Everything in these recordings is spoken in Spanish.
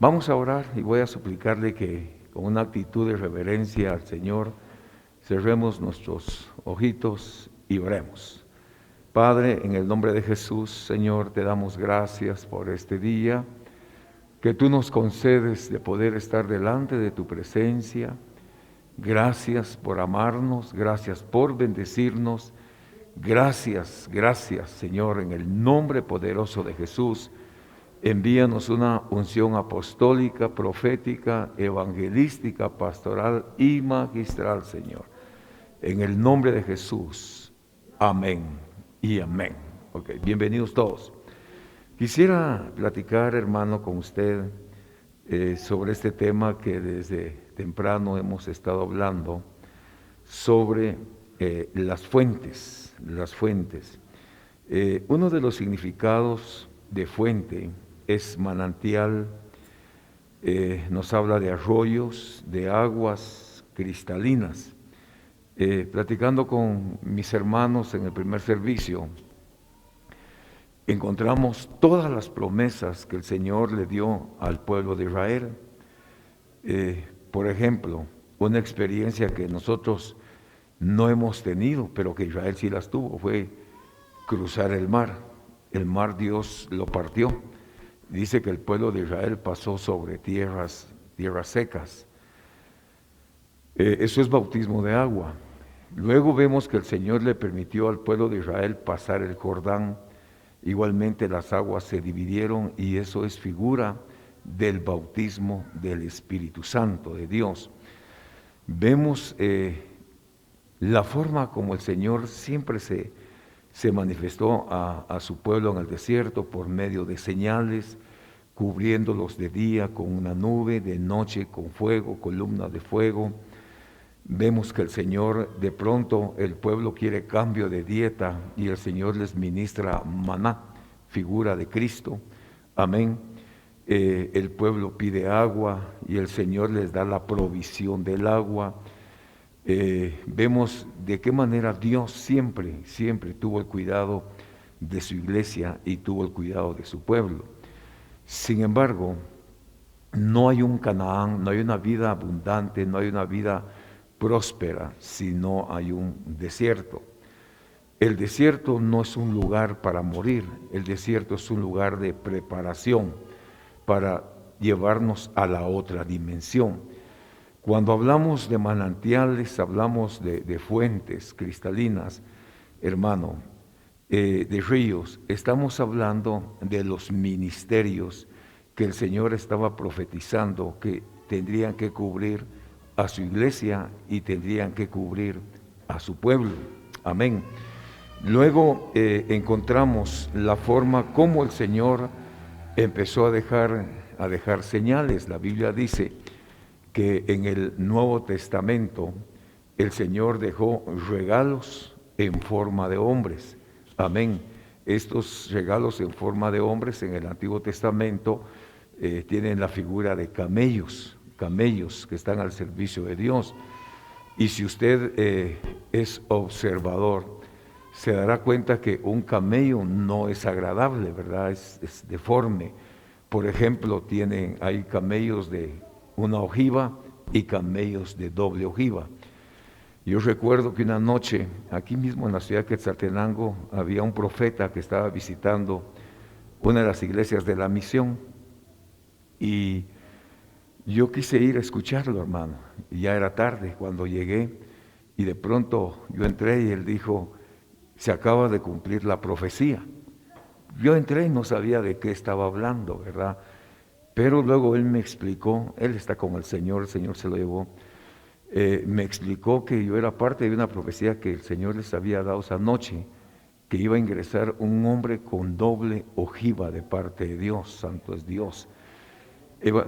Vamos a orar y voy a suplicarle que con una actitud de reverencia al Señor cerremos nuestros ojitos y oremos. Padre, en el nombre de Jesús, Señor, te damos gracias por este día que tú nos concedes de poder estar delante de tu presencia. Gracias por amarnos, gracias por bendecirnos. Gracias, Señor, en el nombre poderoso de Jesús. Envíanos una unción apostólica, profética, evangelística, pastoral y magistral, Señor. En el nombre de Jesús. Amén y amén. Ok, bienvenidos todos. Quisiera platicar, hermano, con usted sobre este tema que desde temprano hemos estado hablando, sobre las fuentes. Uno de los significados de fuente es manantial, nos habla de arroyos, de aguas cristalinas. Platicando con mis hermanos en el primer servicio, encontramos todas las promesas que el Señor le dio al pueblo de Israel. Por ejemplo, una experiencia que nosotros no hemos tenido, pero que Israel sí las tuvo, fue cruzar el mar. El mar Dios lo partió. Dice que el pueblo de Israel pasó sobre tierras secas. Eso es bautismo de agua. Luego vemos que el Señor le permitió al pueblo de Israel pasar el Jordán. Igualmente las aguas se dividieron y eso es figura del bautismo del Espíritu Santo de Dios. Vemos la forma como el Señor siempre se manifestó a su pueblo en el desierto por medio de señales, cubriéndolos de día con una nube, de noche con fuego, columna de fuego. Vemos que el Señor, de pronto el pueblo quiere cambio de dieta y el Señor les ministra maná, figura de Cristo. Amén. El pueblo pide agua y el Señor les da la provisión del agua. Vemos de qué manera Dios siempre tuvo el cuidado de su iglesia y tuvo el cuidado de su pueblo. Sin embargo, no hay un Canaán, no hay una vida abundante, no hay una vida próspera si no hay un desierto. El desierto no es un lugar para morir, el desierto es un lugar de preparación para llevarnos a la otra dimensión. Cuando hablamos de manantiales, hablamos de fuentes cristalinas, hermano, de ríos, estamos hablando de los ministerios que el Señor estaba profetizando que tendrían que cubrir a su iglesia y tendrían que cubrir a su pueblo. Amén. Luego encontramos la forma como el Señor empezó a dejar señales. La Biblia dice que en el Nuevo Testamento el Señor dejó regalos en forma de hombres. Amén. Estos regalos en forma de hombres en el Antiguo Testamento tienen la figura de camellos que están al servicio de Dios. Y si usted es observador, se dará cuenta que un camello no es agradable, ¿verdad? Es deforme. Por ejemplo, hay camellos de una ojiva y camellos de doble ojiva. Yo recuerdo que una noche, aquí mismo en la ciudad de Quetzaltenango, había un profeta que estaba visitando una de las iglesias de la misión y yo quise ir a escucharlo, hermano, y ya era tarde cuando llegué y de pronto yo entré y él dijo, se acaba de cumplir la profecía. Yo entré y no sabía de qué estaba hablando, ¿verdad? Pero luego él me explicó, él está con el Señor se lo llevó, me explicó que yo era parte de una profecía que el Señor les había dado esa noche, que iba a ingresar un hombre con doble ojiva de parte de Dios, santo es Dios.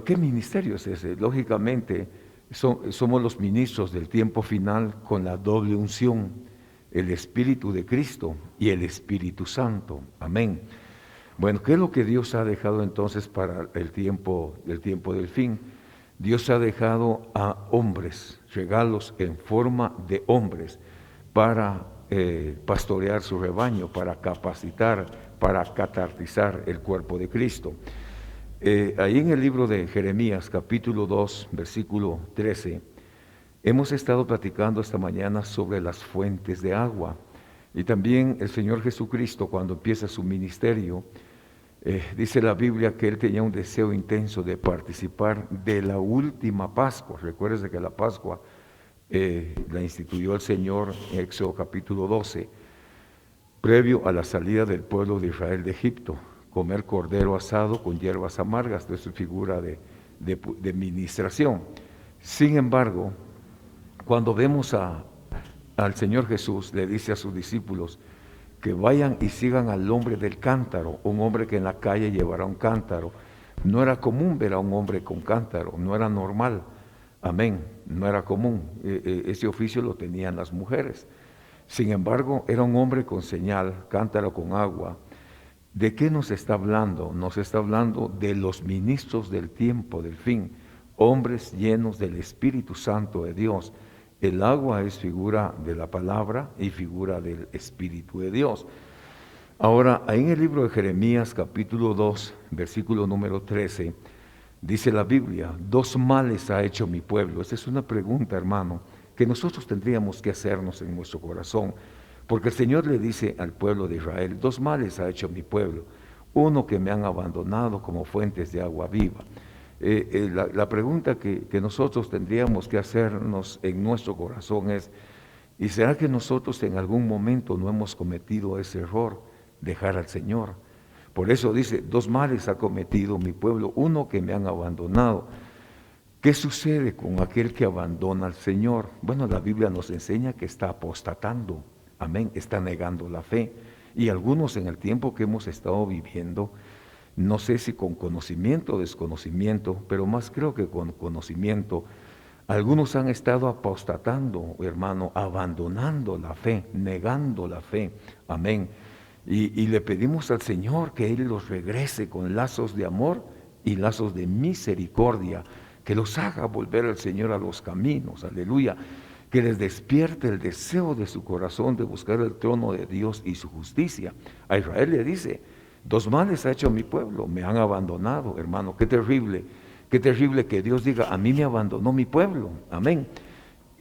¿Qué ministerio es ese? Lógicamente, somos los ministros del tiempo final con la doble unción, el Espíritu de Cristo y el Espíritu Santo. Amén. Bueno, ¿qué es lo que Dios ha dejado entonces para el tiempo del fin? Dios ha dejado a hombres, regalos en forma de hombres, para pastorear su rebaño, para capacitar, para catartizar el cuerpo de Cristo. Ahí en el libro de Jeremías, capítulo 2, versículo 13, hemos estado platicando esta mañana sobre las fuentes de agua. Y también el Señor Jesucristo, cuando empieza su ministerio, dice la Biblia que Él tenía un deseo intenso de participar de la última Pascua. Recuerden que la Pascua la instituyó el Señor en Éxodo capítulo 12, previo a la salida del pueblo de Israel de Egipto. Comer cordero asado con hierbas amargas, de su figura de ministración. Sin embargo, cuando vemos al Señor Jesús, le dice a sus discípulos que vayan y sigan al hombre del cántaro, un hombre que en la calle llevará un cántaro. No era común ver a un hombre con cántaro, no era normal, amén, no era común. Ese oficio lo tenían las mujeres. Sin embargo, era un hombre con señal, cántaro con agua. ¿De qué nos está hablando? Nos está hablando de los ministros del tiempo, del fin, hombres llenos del Espíritu Santo de Dios. El agua es figura de la palabra y figura del Espíritu de Dios. Ahora, ahí en el libro de Jeremías, capítulo 2, versículo número 13, dice la Biblia, 2 males ha hecho mi pueblo. Esta es una pregunta, hermano, que nosotros tendríamos que hacernos en nuestro corazón. Porque el Señor le dice al pueblo de Israel, 2 males ha hecho mi pueblo. Uno, que me han abandonado como fuentes de agua viva. La pregunta que nosotros tendríamos que hacernos en nuestro corazón es, ¿y será que nosotros en algún momento no hemos cometido ese error, dejar al Señor? Por eso dice, 2 males ha cometido mi pueblo, uno, que me han abandonado. ¿Qué sucede con aquel que abandona al Señor? Bueno, la Biblia nos enseña que está apostatando. Amén, está negando la fe. Y algunos en el tiempo que hemos estado viviendo, no sé si con conocimiento o desconocimiento, pero más creo que con conocimiento, algunos han estado apostatando, hermano, abandonando la fe, negando la fe. Amén. Y le pedimos al Señor que Él los regrese con lazos de amor y lazos de misericordia, que los haga volver al Señor a los caminos. Aleluya. Que les despierte el deseo de su corazón de buscar el trono de Dios y su justicia. A Israel le dice, 2 males ha hecho mi pueblo, me han abandonado, hermano, qué terrible que Dios diga, a mí me abandonó mi pueblo, amén.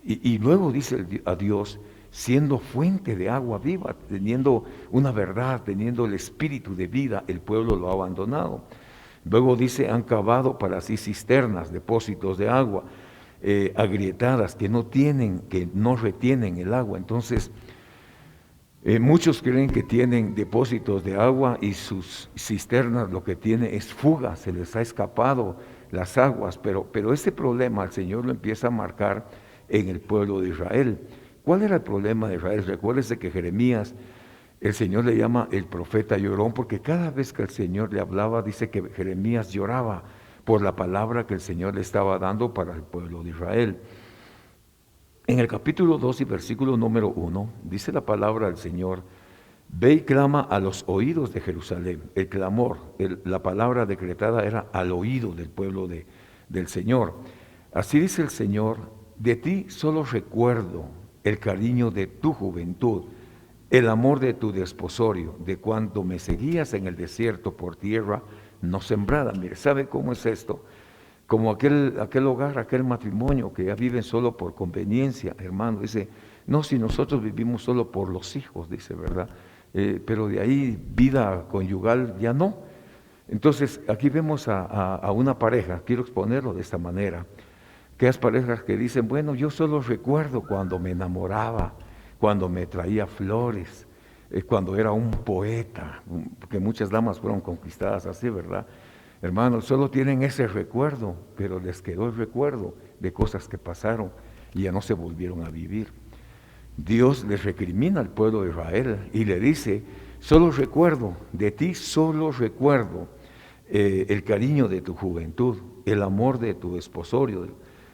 Y luego dice a Dios, siendo fuente de agua viva, teniendo una verdad, teniendo el espíritu de vida, el pueblo lo ha abandonado. Luego dice, han cavado para sí cisternas, depósitos de agua, agrietadas, que no retienen el agua. Entonces, muchos creen que tienen depósitos de agua y sus cisternas lo que tiene es fuga, se les ha escapado las aguas, pero este problema el Señor lo empieza a marcar en el pueblo de Israel. ¿Cuál era el problema de Israel? Recuérdese que Jeremías, el Señor le llama el profeta llorón, porque cada vez que el Señor le hablaba, dice que Jeremías lloraba por la palabra que el Señor le estaba dando para el pueblo de Israel. En el capítulo 2 y versículo número 1, dice la palabra del Señor, ve y clama a los oídos de Jerusalén. El clamor, la palabra decretada era al oído del pueblo del Señor. Así dice el Señor, de ti solo recuerdo el cariño de tu juventud, el amor de tu desposorio, de cuando me seguías en el desierto por tierra no sembrada. Mire, ¿sabe cómo es esto? Como aquel hogar, aquel matrimonio que ya viven solo por conveniencia, hermano. Dice, no, si nosotros vivimos solo por los hijos, dice, ¿verdad? Pero de ahí vida conyugal ya no. Entonces, aquí vemos a una pareja, quiero exponerlo de esta manera, que hay parejas que dicen, bueno, yo solo recuerdo cuando me enamoraba, cuando me traía flores, cuando era un poeta, porque muchas damas fueron conquistadas así, ¿verdad? Hermanos, solo tienen ese recuerdo, pero les quedó el recuerdo de cosas que pasaron y ya no se volvieron a vivir. Dios les recrimina al pueblo de Israel y le dice, solo recuerdo, de ti solo recuerdo el cariño de tu juventud, el amor de tu desposorio,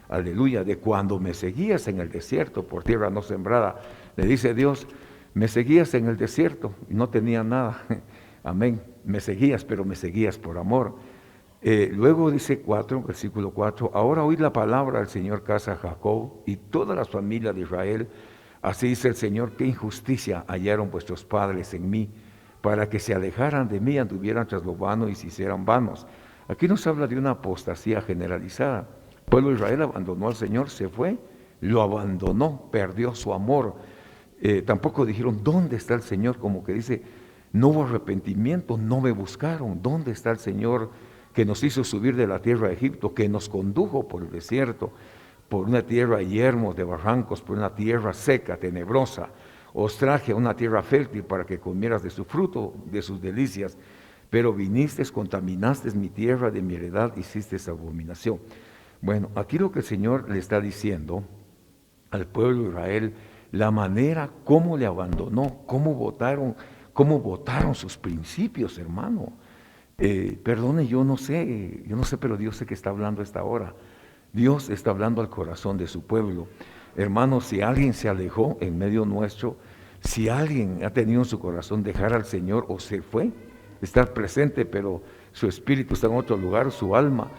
aleluya, de cuando me seguías en el desierto por tierra no sembrada. Le dice Dios, me seguías en el desierto y no tenía nada, amén, me seguías, pero me seguías por amor. Luego dice versículo 4, ahora oíd la palabra del Señor, casa de Jacob y todas las familias de Israel. Así dice el Señor, qué injusticia hallaron vuestros padres en mí, para que se alejaran de mí, anduvieran tras lo vano y se hicieran vanos. Aquí nos habla de una apostasía generalizada. El pueblo de Israel abandonó al Señor, se fue, lo abandonó, perdió su amor. Tampoco dijeron, ¿dónde está el Señor? Como que dice, no hubo arrepentimiento, no me buscaron. ¿Dónde está el Señor que nos hizo subir de la tierra de Egipto, que nos condujo por el desierto, por una tierra de yermos, de barrancos, por una tierra seca, tenebrosa? Os traje a una tierra fértil para que comieras de su fruto, de sus delicias, pero viniste, contaminaste mi tierra, de mi heredad hiciste esa abominación. Bueno, aquí lo que el Señor le está diciendo al pueblo de Israel, la manera como le abandonó, cómo votaron sus principios, hermano. Perdone, yo no sé, pero Dios sé que está hablando a esta hora. Dios está hablando al corazón de su pueblo. Hermano, si alguien se alejó en medio nuestro, si alguien ha tenido en su corazón dejar al Señor o se fue, estar presente, pero su espíritu está en otro lugar, su alma,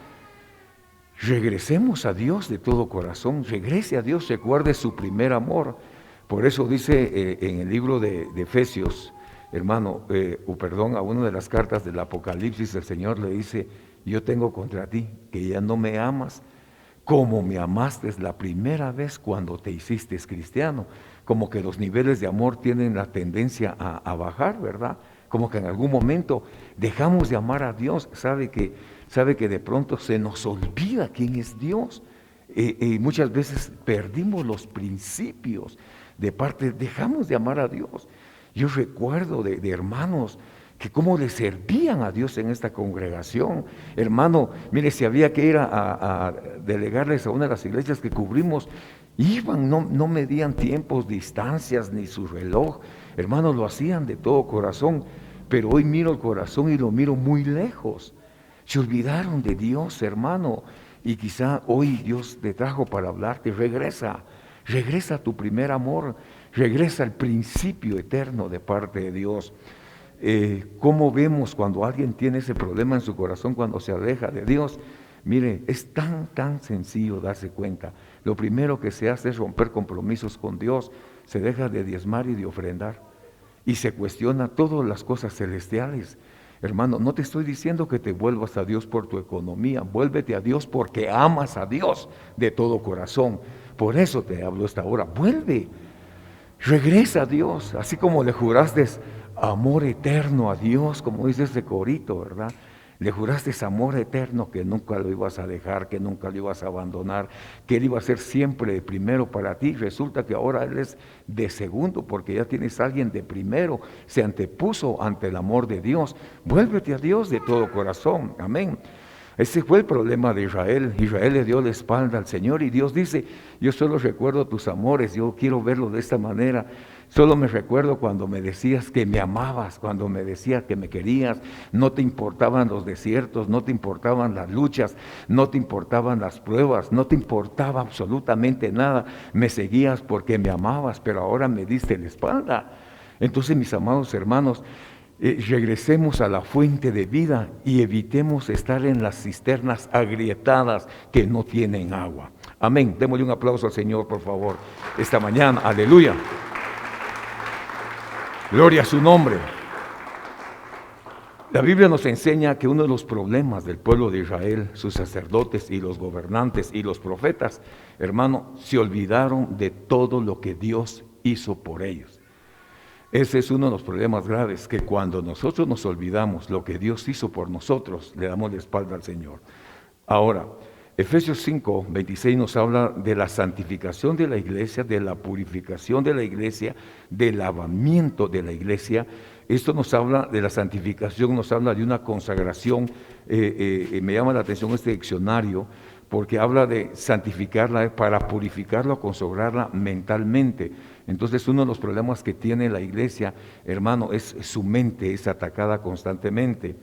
regresemos a Dios de todo corazón, regrese a Dios, recuerde su primer amor. Por eso dice en el libro de Efesios, hermano, a una de las cartas del Apocalipsis, el Señor le dice, yo tengo contra ti que ya no me amas como me amaste la primera vez cuando te hiciste cristiano. Como que los niveles de amor tienen la tendencia a bajar, ¿verdad? Como que en algún momento dejamos de amar a Dios. Sabe que de pronto se nos olvida quién es Dios. Y muchas veces perdimos los principios dejamos de amar a Dios. Yo recuerdo de hermanos que cómo le servían a Dios en esta congregación. Hermano, mire, si había que ir a delegarles a una de las iglesias que cubrimos, iban, no medían tiempos, distancias, ni su reloj. Hermanos, lo hacían de todo corazón, pero hoy miro el corazón y lo miro muy lejos. Se olvidaron de Dios, hermano, y quizá hoy Dios te trajo para hablarte. Regresa a tu primer amor, regresa al principio eterno de parte de Dios. ¿Cómo vemos cuando alguien tiene ese problema en su corazón, cuando se aleja de Dios? Mire, es tan sencillo darse cuenta. Lo primero que se hace es romper compromisos con Dios, se deja de diezmar y de ofrendar, y se cuestiona todas las cosas celestiales. Hermano, no te estoy diciendo que te vuelvas a Dios por tu economía, vuélvete a Dios porque amas a Dios de todo corazón. Por eso te hablo esta hora, regresa a Dios, así como le juraste amor eterno a Dios, como dice ese corito, ¿verdad? Le juraste amor eterno, que nunca lo ibas a dejar, que nunca lo ibas a abandonar, que Él iba a ser siempre de primero para ti. Resulta que ahora Él es de segundo, porque ya tienes a alguien de primero, se antepuso ante el amor de Dios. Vuélvete a Dios de todo corazón, amén. Ese fue el problema de Israel. Israel le dio la espalda al Señor y Dios dice, yo solo recuerdo tus amores, yo quiero verlo de esta manera. Solo me recuerdo cuando me decías que me amabas, cuando me decías que me querías, no te importaban los desiertos, no te importaban las luchas, no te importaban las pruebas, no te importaba absolutamente nada. Me seguías porque me amabas, pero ahora me diste la espalda. Entonces, mis amados hermanos, regresemos a la fuente de vida y evitemos estar en las cisternas agrietadas que no tienen agua. Amén. Démosle un aplauso al Señor, por favor, esta mañana. Aleluya. Gloria a su nombre. La Biblia nos enseña que uno de los problemas del pueblo de Israel, sus sacerdotes y los gobernantes y los profetas, hermano, se olvidaron de todo lo que Dios hizo por ellos. Ese es uno de los problemas graves, que cuando nosotros nos olvidamos lo que Dios hizo por nosotros, le damos la espalda al Señor. Ahora, Efesios 5, 26 nos habla de la santificación de la iglesia, de la purificación de la iglesia, del lavamiento de la iglesia. Esto nos habla de la santificación, nos habla de una consagración. Me llama la atención este diccionario, porque habla de santificarla para purificarla o consagrarla mentalmente. Entonces, uno de los problemas que tiene la iglesia, hermano, es su mente, es atacada constantemente.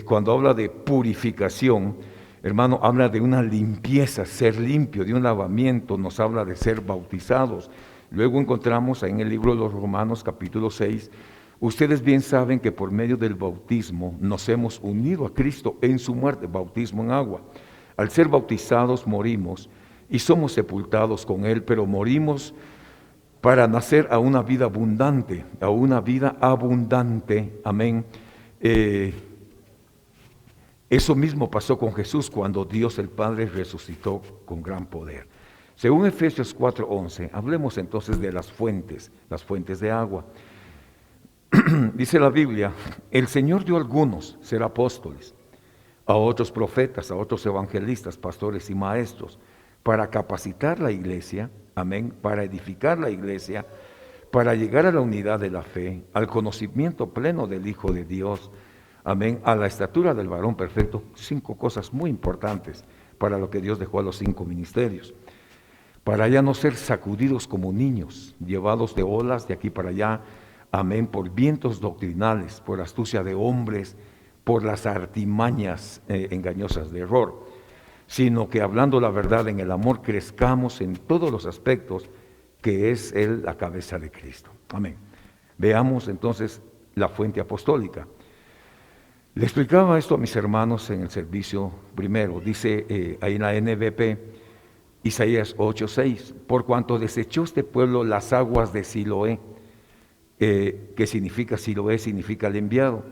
Cuando habla de purificación, hermano, habla de una limpieza, ser limpio, de un lavamiento, nos habla de ser bautizados. Luego encontramos en el libro de los Romanos, capítulo 6, ustedes bien saben que por medio del bautismo nos hemos unido a Cristo en su muerte, bautismo en agua. Al ser bautizados morimos y somos sepultados con Él, pero morimos para nacer a una vida abundante, amén. Eso mismo pasó con Jesús cuando Dios el Padre resucitó con gran poder. Según Efesios 4:11, hablemos entonces de las fuentes de agua. Dice la Biblia, el Señor dio a algunos ser apóstoles, a otros profetas, a otros evangelistas, pastores y maestros, para capacitar la iglesia, amén, para edificar la iglesia, para llegar a la unidad de la fe, al conocimiento pleno del Hijo de Dios, amén, a la estatura del varón perfecto. 5 cosas muy importantes para lo que Dios dejó a los 5 ministerios. Para ya no ser sacudidos como niños, llevados de olas de aquí para allá, amén, por vientos doctrinales, por astucia de hombres, por las artimañas engañosas de error, sino que hablando la verdad en el amor crezcamos en todos los aspectos, que es Él la cabeza de Cristo. Amén. Veamos entonces la fuente apostólica. Le explicaba esto a mis hermanos en el servicio primero. Dice ahí en la NBP, Isaías 8:6, por cuanto desechó este pueblo las aguas de Siloé, que significa Siloé, significa el enviado,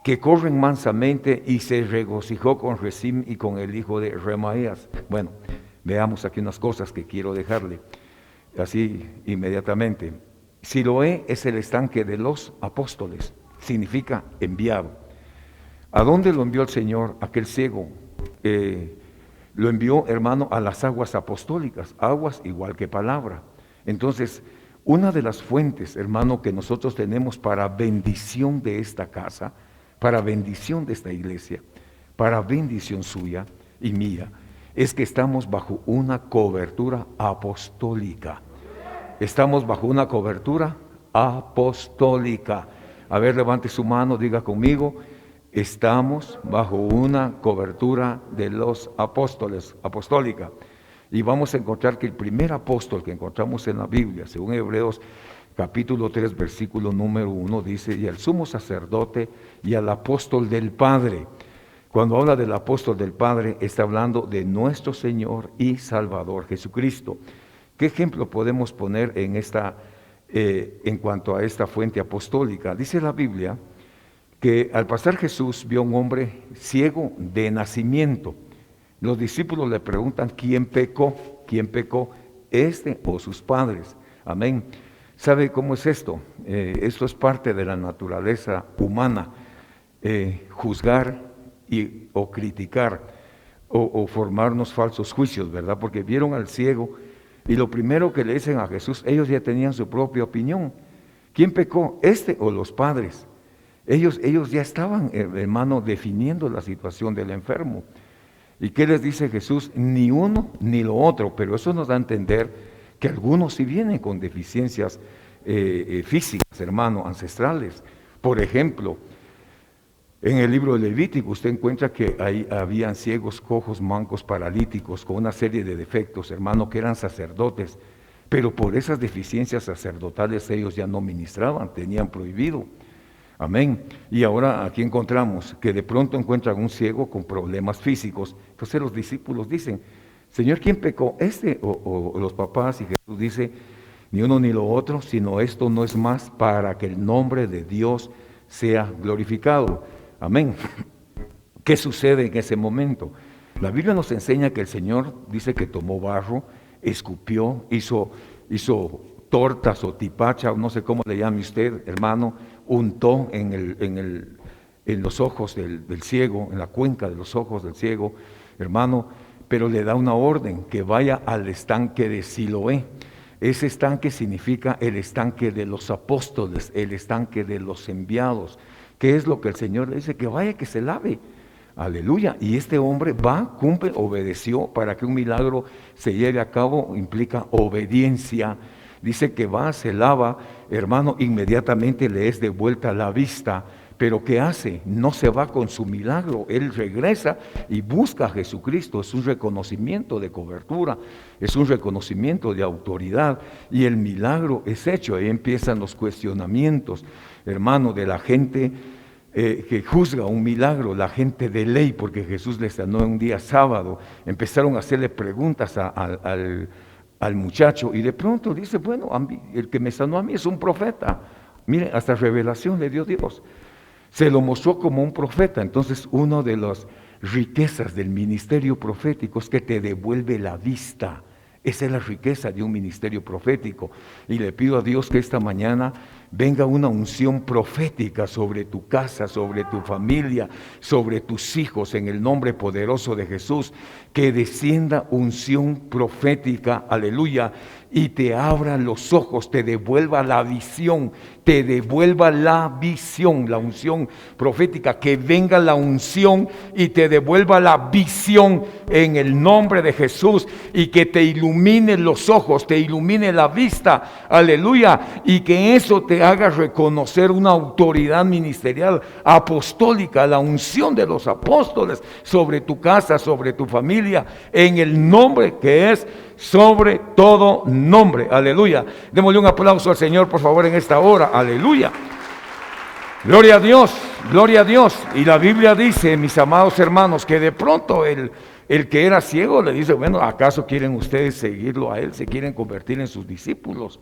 que corren mansamente, y se regocijó con Rezim y con el hijo de Remaías. Bueno, veamos aquí unas cosas que quiero dejarle así inmediatamente. Siloé es el estanque de los apóstoles, significa enviado. ¿A dónde lo envió el Señor? Aquel ciego. Lo envió, hermano, a las aguas apostólicas, aguas igual que palabra. Entonces, una de las fuentes, hermano, que nosotros tenemos para bendición de esta casa, para bendición de esta iglesia, para bendición suya y mía, es que estamos bajo una cobertura apostólica. Estamos bajo una cobertura apostólica. A ver, levante su mano, diga conmigo, estamos bajo una cobertura de los apóstoles, apostólica. Y vamos a encontrar que el primer apóstol que encontramos en la Biblia, según Hebreos capítulo 3, versículo número 1, dice, y al sumo sacerdote y al apóstol del Padre. Cuando habla del apóstol del Padre, está hablando de nuestro Señor y Salvador Jesucristo. ¿Qué ejemplo podemos poner en cuanto a esta fuente apostólica? Dice la Biblia que al pasar Jesús vio a un hombre ciego de nacimiento. Los discípulos le preguntan, ¿quién pecó? ¿Quién pecó? ¿Este o sus padres? Amén. ¿Sabe cómo es esto? Esto es parte de la naturaleza humana, juzgar o criticar o formarnos falsos juicios, ¿verdad? Porque vieron al ciego y lo primero que le dicen a Jesús, ellos ya tenían su propia opinión. ¿Quién pecó? ¿Este o los padres? Ellos ya estaban, hermano, definiendo la situación del enfermo. ¿Y qué les dice Jesús? Ni uno ni lo otro, pero eso nos da a entender que algunos sí vienen con deficiencias físicas, hermano, ancestrales. Por ejemplo, en el libro de Levítico usted encuentra que ahí habían ciegos, cojos, mancos, paralíticos, con una serie de defectos, hermano, que eran sacerdotes, pero por esas deficiencias sacerdotales ellos ya no ministraban, tenían prohibido. Amén. Y ahora aquí encontramos que de pronto encuentran un ciego con problemas físicos. Entonces los discípulos dicen, Señor, ¿quién pecó? ¿Este o los papás? Y Jesús dice, ni uno ni lo otro, sino esto no es más para que el nombre de Dios sea glorificado. Amén. ¿Qué sucede en ese momento? La Biblia nos enseña que el Señor dice que tomó barro, escupió, hizo tortas o tipacha, no sé cómo le llame usted, hermano, untó en los ojos del ciego, en la cuenca de los ojos del ciego, hermano, pero le da una orden, que vaya al estanque de Siloé. Ese estanque significa el estanque de los apóstoles, el estanque de los enviados. ¿Qué es lo que el Señor le dice? Que vaya, que se lave. Aleluya. Y este hombre va, cumple, obedeció. Para que un milagro se lleve a cabo implica obediencia. Dice que va, se lava, hermano, inmediatamente le es devuelta la vista. Pero ¿qué hace? No se va con su milagro, él regresa y busca a Jesucristo. Es un reconocimiento de cobertura, es un reconocimiento de autoridad, y el milagro es hecho. Ahí empiezan los cuestionamientos, hermano, de la gente que juzga un milagro, la gente de ley, porque Jesús les sanó un día sábado. Empezaron a hacerle preguntas al muchacho, y de pronto dice, bueno, el que me sanó a mí es un profeta. Mire, hasta revelación le dio Dios. Se lo mostró como un profeta. Entonces, una de las riquezas del ministerio profético es que te devuelve la vista. Esa es la riqueza de un ministerio profético. Y le pido a Dios que esta mañana venga una unción profética sobre tu casa, sobre tu familia, sobre tus hijos, en el nombre poderoso de Jesús. Que descienda unción profética, aleluya, y te abra los ojos, te devuelva la visión, te devuelva la visión, la unción profética, que venga la unción y te devuelva la visión en el nombre de Jesús, y que te ilumine los ojos, te ilumine la vista, aleluya, y que eso te haga reconocer una autoridad ministerial, apostólica, la unción de los apóstoles sobre tu casa, sobre tu familia, en el nombre que es sobre todo nombre, aleluya. Démosle un aplauso al Señor, por favor, en esta hora, aleluya. Gloria a Dios, gloria a Dios. Y la Biblia dice, mis amados hermanos, que de pronto el que era ciego le dice, bueno, ¿acaso quieren ustedes seguirlo a él? ¿Se quieren convertir en sus discípulos?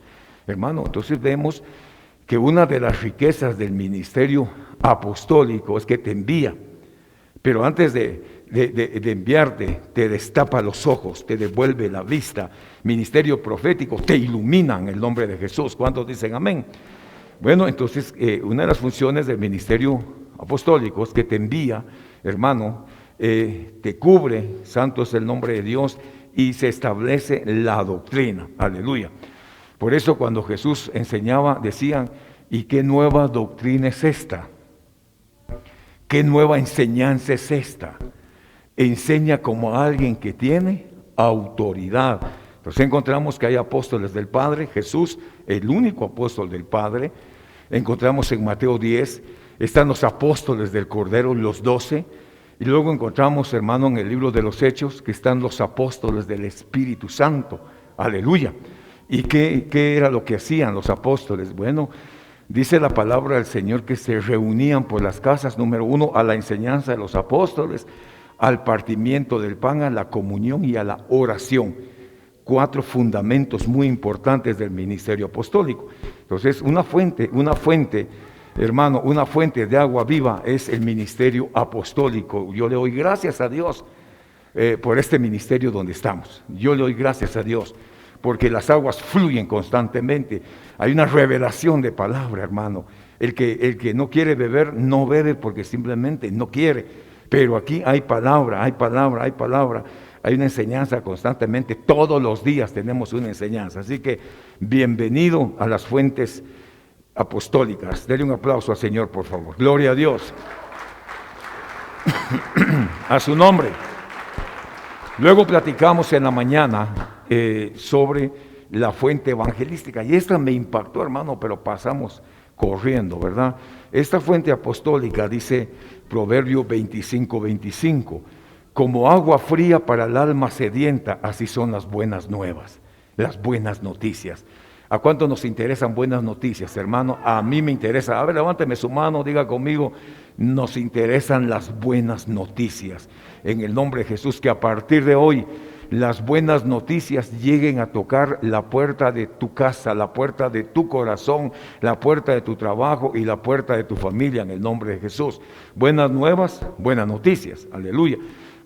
Hermano, entonces vemos que una de las riquezas del ministerio apostólico es que te envía, pero antes de enviarte, te destapa los ojos, te devuelve la vista. Ministerio profético, te ilumina en el nombre de Jesús. ¿Cuántos dicen amén? Bueno, entonces una de las funciones del ministerio apostólico es que te envía, hermano, te cubre, santo es el nombre de Dios, y se establece la doctrina, aleluya. Por eso cuando Jesús enseñaba, decían, ¿y qué nueva doctrina es esta? ¿Qué nueva enseñanza es esta? Enseña como alguien que tiene autoridad. Entonces encontramos que hay apóstoles del Padre, Jesús, el único apóstol del Padre. Encontramos en Mateo 10, están los apóstoles del Cordero, los 12. Y luego encontramos, hermano, en el libro de los Hechos, que están los apóstoles del Espíritu Santo. Aleluya. ¿Y qué era lo que hacían los apóstoles? Bueno, dice la palabra del Señor que se reunían por las casas, número 1, a la enseñanza de los apóstoles, al partimiento del pan, a la comunión y a la oración. 4 fundamentos muy importantes del ministerio apostólico. Entonces, una fuente, hermano, una fuente de agua viva es el ministerio apostólico. Yo le doy gracias a Dios por este ministerio donde estamos. Yo le doy gracias a Dios porque las aguas fluyen constantemente. Hay una revelación de palabra, hermano. El que no quiere beber, no bebe porque simplemente no quiere. Pero aquí hay palabra, hay palabra, hay palabra. Hay una enseñanza constantemente. Todos los días tenemos una enseñanza. Así que bienvenido a las fuentes apostólicas. Dele un aplauso al Señor, por favor. Gloria a Dios. A su nombre. Luego platicamos en la mañana sobre la fuente evangelística. Y esta me impactó, hermano, pero pasamos corriendo, ¿verdad? Esta fuente apostólica dice Proverbio 25:25. Como agua fría para el alma sedienta, así son las buenas nuevas, las buenas noticias. ¿A cuánto nos interesan buenas noticias, hermano? A mí me interesa. A ver, levánteme su mano, diga conmigo, nos interesan las buenas noticias. En el nombre de Jesús, que a partir de hoy las buenas noticias lleguen a tocar la puerta de tu casa, la puerta de tu corazón, la puerta de tu trabajo y la puerta de tu familia, en el nombre de Jesús. Buenas nuevas, buenas noticias, aleluya.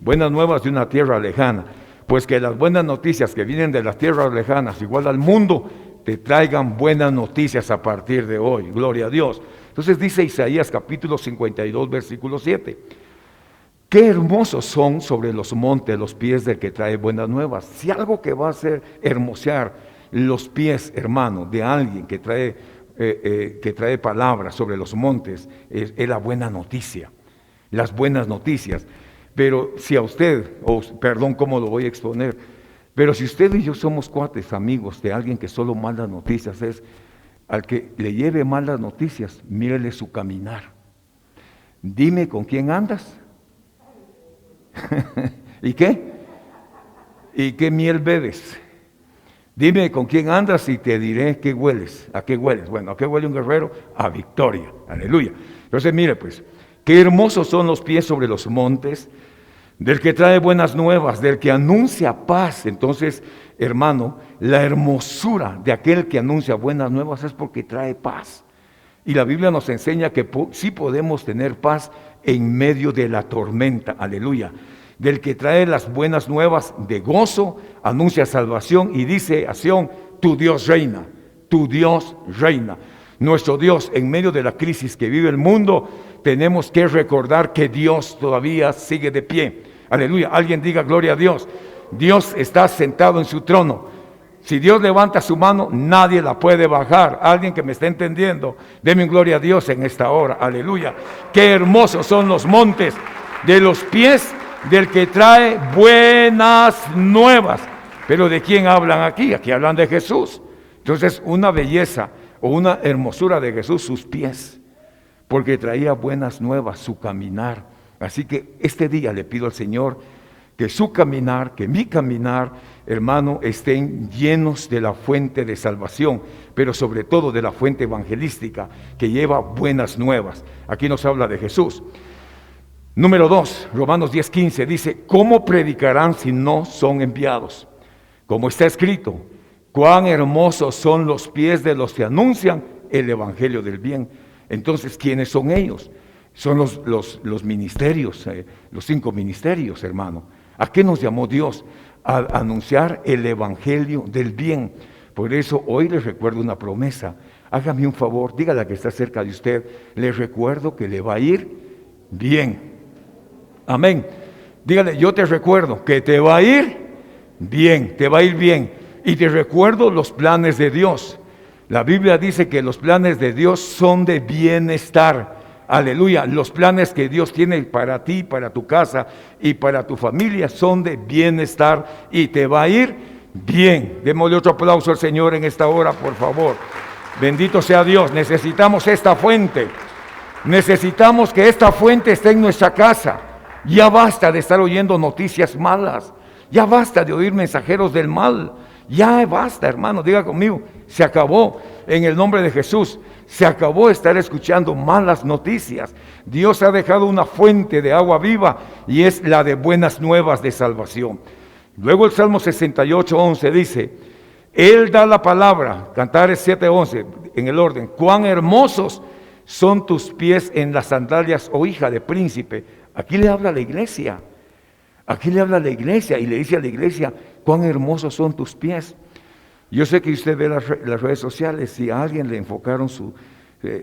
Buenas nuevas de una tierra lejana. Pues que las buenas noticias que vienen de las tierras lejanas, igual al mundo, te traigan buenas noticias a partir de hoy. Gloria a Dios. Entonces dice Isaías capítulo 52, versículo 7. Qué hermosos son sobre los montes los pies del que trae buenas nuevas. Si algo que va a hacer hermosear los pies, hermano, de alguien que trae palabras sobre los montes, es la buena noticia, las buenas noticias. Pero si a usted, perdón cómo lo voy a exponer, pero si usted y yo somos cuates, amigos de alguien que solo malas noticias es, al que le lleve malas noticias, mírele su caminar. Dime con quién andas. ¿Y qué? ¿Y qué miel bebes? Dime con quién andas y te diré qué hueles. ¿A qué hueles? Bueno, ¿a qué huele un guerrero? A victoria. Aleluya. Entonces mire pues, qué hermosos son los pies sobre los montes del que trae buenas nuevas, del que anuncia paz. Entonces, hermano, la hermosura de aquel que anuncia buenas nuevas es porque trae paz. Y la Biblia nos enseña que sí podemos tener paz en medio de la tormenta, aleluya. Del que trae las buenas nuevas de gozo, anuncia salvación y dice a Sión, tu Dios reina, tu Dios reina. Nuestro Dios, en medio de la crisis que vive el mundo, tenemos que recordar que Dios todavía sigue de pie. Aleluya, alguien diga gloria a Dios. Dios está sentado en su trono. Si Dios levanta su mano, nadie la puede bajar. Alguien que me está entendiendo, deme gloria a Dios en esta hora. Aleluya. Qué hermosos son los montes de los pies del que trae buenas nuevas. Pero ¿de quién hablan aquí? Aquí hablan de Jesús. Entonces, una belleza o una hermosura de Jesús, sus pies, porque traía buenas nuevas, su caminar. Así que este día le pido al Señor que su caminar, que mi caminar, hermano, estén llenos de la fuente de salvación, pero sobre todo de la fuente evangelística que lleva buenas nuevas. Aquí nos habla de Jesús. Número 2, Romanos 10:15 dice, ¿cómo predicarán si no son enviados? Como está escrito, cuán hermosos son los pies de los que anuncian el evangelio del bien. Entonces, ¿quiénes son ellos? Son los ministerios, los 5 ministerios, hermano. ¿A qué nos llamó Dios? A anunciar el evangelio del bien. Por eso hoy les recuerdo una promesa. Hágame un favor, dígale a que está cerca de usted, les recuerdo que le va a ir bien. Amén. Dígale, yo te recuerdo que te va a ir bien, te va a ir bien. Y te recuerdo los planes de Dios. La Biblia dice que los planes de Dios son de bienestar. Aleluya, los planes que Dios tiene para ti, para tu casa y para tu familia son de bienestar y te va a ir bien. Démosle otro aplauso al Señor en esta hora, por favor. Bendito sea Dios, necesitamos esta fuente. Necesitamos que esta fuente esté en nuestra casa. Ya basta de estar oyendo noticias malas. Ya basta de oír mensajeros del mal. Ya basta, hermano, diga conmigo, se acabó en el nombre de Jesús. Se acabó estar escuchando malas noticias. Dios ha dejado una fuente de agua viva y es la de buenas nuevas de salvación. Luego el Salmo 68:11 dice, Él da la palabra, Cantares 7:11, en el orden, cuán hermosos son tus pies en las sandalias, oh hija de príncipe. Aquí le habla a la iglesia. Aquí le habla a la iglesia y le dice a la iglesia, cuán hermosos son tus pies. Yo sé que usted ve las redes sociales, si a alguien le enfocaron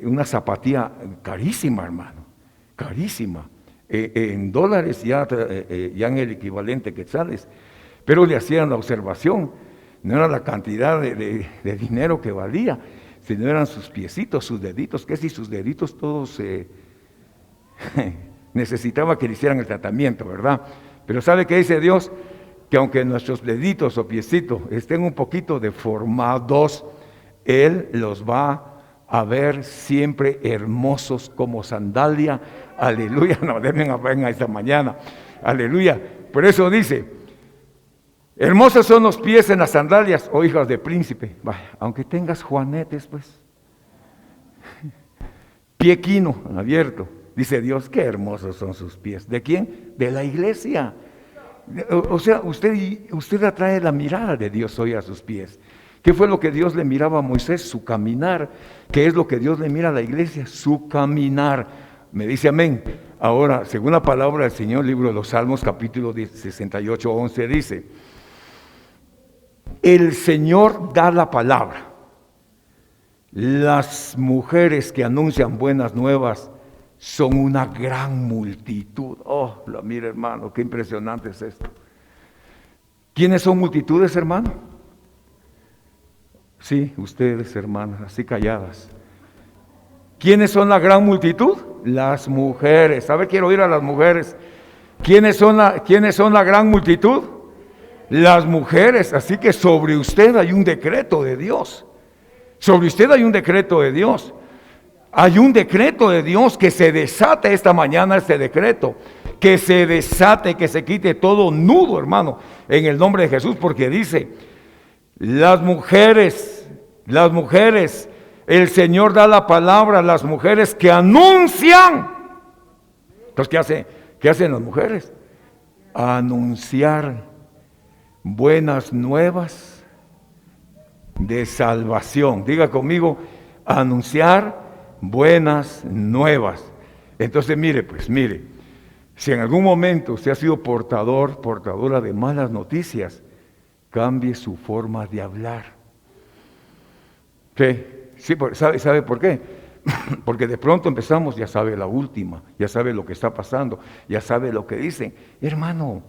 una zapatilla carísima, hermano, carísima, en dólares ya en el equivalente quetzales, pero le hacían la observación, no era la cantidad de dinero que valía, sino eran sus piecitos, sus deditos, que si sus deditos todos necesitaba que le hicieran el tratamiento, ¿verdad? Pero ¿sabe qué dice Dios? Que aunque nuestros deditos o piecitos estén un poquito deformados, Él los va a ver siempre hermosos como sandalia. Aleluya, no deben venga esta mañana. Aleluya. Por eso dice, hermosos son los pies en las sandalias, oh hijas de príncipe. Vaya, aunque tengas juanetes, pues, pie quino abierto. Dice Dios, qué hermosos son sus pies. ¿De quién? De la iglesia. O sea, usted atrae la mirada de Dios hoy a sus pies. ¿Qué fue lo que Dios le miraba a Moisés? Su caminar. ¿Qué es lo que Dios le mira a la iglesia? Su caminar. Me dice amén. Ahora, según la palabra del Señor, libro de los Salmos, capítulo 68:11, dice, el Señor da la palabra. Las mujeres que anuncian buenas nuevas son una gran multitud. Oh, mira, hermano, qué impresionante es esto. ¿Quiénes son multitudes, hermano? Sí, ustedes, hermanas, así calladas. ¿Quiénes son la gran multitud? Las mujeres. A ver, quiero oír a las mujeres. ¿Quiénes son la gran multitud? Las mujeres. Así que sobre usted hay un decreto de Dios. Sobre usted hay un decreto de Dios. Hay un decreto de Dios, que se desate esta mañana este decreto, que se desate, que se quite todo nudo, hermano, en el nombre de Jesús, porque dice, las mujeres, el Señor da la palabra a las mujeres que anuncian. Entonces, ¿qué hacen las mujeres? Anunciar buenas nuevas de salvación. Diga conmigo, anunciar buenas nuevas. Entonces mire, si en algún momento usted ha sido portadora de malas noticias, cambie su forma de hablar. Sí, ¿sabe por qué? Porque de pronto empezamos, ya sabe la última, ya sabe lo que está pasando, ya sabe lo que dicen. Hermano,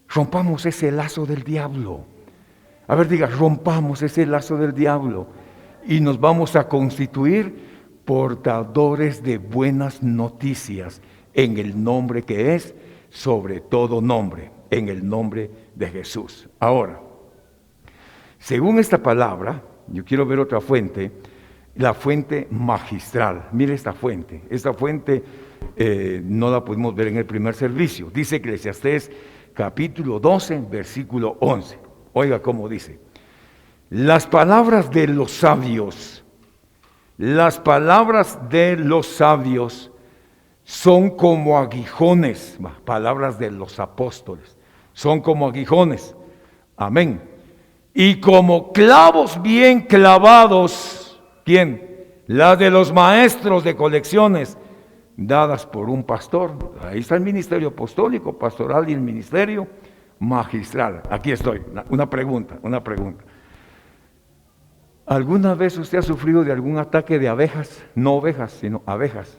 rompamos ese lazo del diablo. A ver, diga, rompamos ese lazo del diablo y nos vamos a constituir portadores de buenas noticias en el nombre que es sobre todo nombre, en el nombre de Jesús. Ahora, según esta palabra, yo quiero ver otra fuente, la fuente magistral. Mire esta fuente no la pudimos ver en el primer servicio. Dice Eclesiastés capítulo 12, versículo 11. Oiga cómo dice: las palabras de los sabios son como aguijones, palabras de los apóstoles, son como aguijones, amén, y como clavos bien clavados. ¿Quién? Las de los maestros de colecciones dadas por un pastor. Ahí está el ministerio apostólico, pastoral y el ministerio magistral. Aquí estoy, una pregunta. ¿Alguna vez usted ha sufrido de algún ataque de abejas? No ovejas, sino abejas.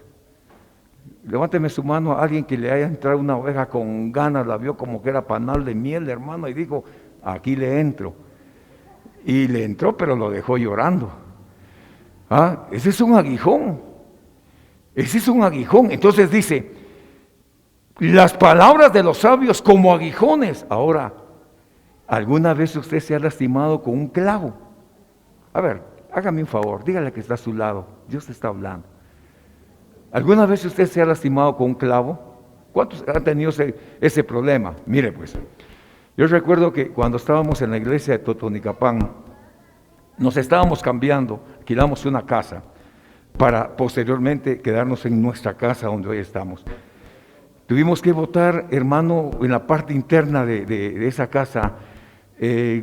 Levánteme su mano a alguien que le haya entrado una oveja con ganas, la vio como que era panal de miel, hermano, y dijo, aquí le entro. Y le entró, pero lo dejó llorando. Ese es un aguijón. Entonces dice, las palabras de los sabios como aguijones. Ahora, ¿alguna vez usted se ha lastimado con un clavo? A ver, hágame un favor, dígale que está a su lado, Dios te está hablando. ¿Alguna vez usted se ha lastimado con un clavo? ¿Cuántos han tenido ese problema? Mire pues, yo recuerdo que cuando estábamos en la iglesia de Totonicapán, nos estábamos cambiando, alquilamos una casa para posteriormente quedarnos en nuestra casa donde hoy estamos. Tuvimos que botar, hermano, en la parte interna de esa casa,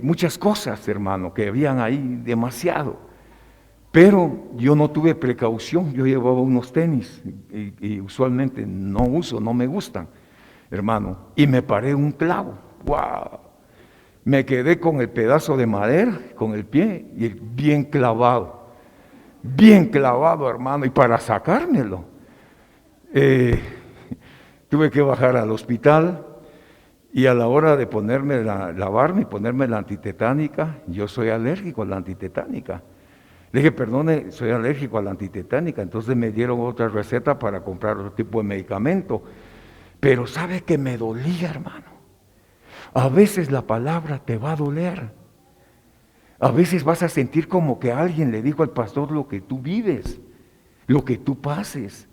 muchas cosas, hermano, que habían ahí demasiado. Pero yo no tuve precaución, yo llevaba unos tenis y usualmente no uso, no me gustan, hermano, y me paré un clavo. ¡Wow! Me quedé con el pedazo de madera, con el pie, y bien clavado, hermano, y para sacármelo, tuve que bajar al hospital, y a la hora de lavarme y ponerme la antitetánica, yo soy alérgico a la antitetánica. Le dije, perdone, soy alérgico a la antitetánica. Entonces me dieron otra receta para comprar otro tipo de medicamento. Pero ¿sabe que me dolía, hermano? A veces la palabra te va a doler. A veces vas a sentir como que alguien le dijo al pastor lo que tú vives, lo que tú pases.